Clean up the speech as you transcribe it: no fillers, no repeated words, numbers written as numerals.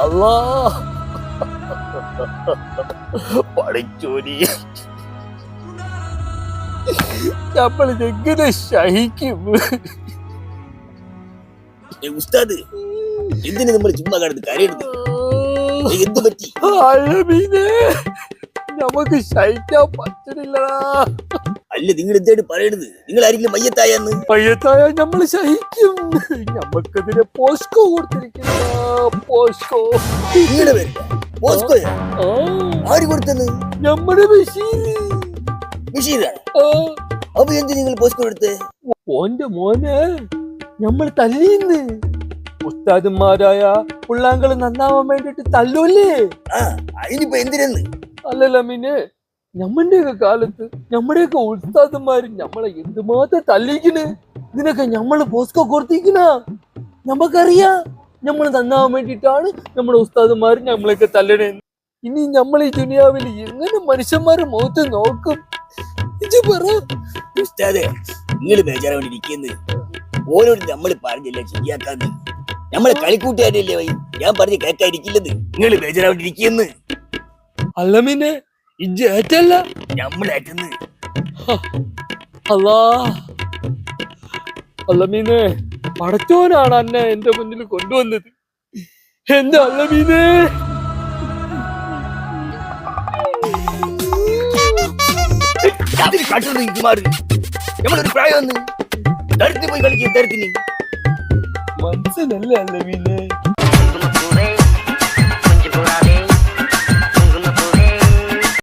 അല്ലാ പഠിച്ചോനി നമ്മളിതെങ്ങനെ സഹിക്കും? ഉസ്താദ് എന്തിനു നമ്മൾ ചുമ്മാ കിടന്ന് കരയരുത്? എന്ത് പറ്റി? നമുക്ക് സഹിക്കാൻ പറ്റുന്നില്ലടാ. അല്ല നിങ്ങൾ എന്തായിട്ട് പറയണത്? നിങ്ങൾ ആരെങ്കിലും മയ്യത്തായെന്ന്? മയ്യത്തായ നമ്മൾ സഹിക്കും. നമുക്കതിന് പോസ്കോ കൊടുത്തിരിക്കുന്ന പോസ്കോ. നിങ്ങളുടെ പേര് പോസ്കോയാ? ആര് കൊടുത്തെന്ന്? നമ്മുടെ ബഷീർ. ബഷീറാണ്? അപ്പൊ എന്ത് നിങ്ങൾ പോസ്കോ എടുത്ത്? ഓന്റെ മോനെ നമ്മൾ തല്ലിന്ന്. ഉസ്താദന്മാരായ പുള്ളാങ്കള് നന്നാവാൻ വേണ്ടിട്ട് തല്ലൂല്ലേ? അതിനിപ്പോ എന്തിനെന്ന്? അല്ലല്ല മീനെ, ഞമ്മന്റെയൊക്കെ കാലത്ത് നമ്മുടെയൊക്കെ ഉസ്താദന്മാര് നമ്മളെ എന്തുമാത്രം തല്ലിക്കണ്. ഇതിനൊക്കെ നമ്മള് പോസ്കോ കൊടുത്തിരിക്കണ. നമ്മക്കറിയാം നമ്മൾ നന്നാവാൻ വേണ്ടിട്ടാണ് നമ്മുടെ ഉസ്താദന്മാര് നമ്മളെയൊക്കെ തല്ലണേ. ഇനി നമ്മൾ ഈ ദുനിയാവിൽ എങ്ങനെ മനുഷ്യന്മാരെ മുഖത്ത് നോക്കും? ഇത് പറ ഉസ്താദേ. നിങ്ങൾ ബേജാറാവേണ്ടിരിക്കുന്നു. ഓരോട് നമ്മൾ പറഞ്ഞില്ല ശരിയാക്കാന്ന്. നമ്മളെ കളിക്കൂട്ടുകാരല്ലേ വൈ. ഞാൻ പറഞ്ഞ് കേൾക്കാതിരിക്കില്ലെന്ന്. നിങ്ങൾ ബേജാറാവേണ്ടിരിക്കുന്നു. അല്ല മീനെ, ഇജ്ജേറ്റല്ല നമ്മളേറ്റന്ന്. അല്ലാ അല്ലമീനെ, പടച്ചോനാണ് എന്നെ എന്റെ മുന്നിൽ കൊണ്ടുവന്നത്. എന്റെ അല്ലമീനെ, നമ്മളൊരു പ്രായം തരത്തിന് പോയി കളിക്കും. തരത്തിന് മനസ്സിലല്ലേ അല്ലമീനെ?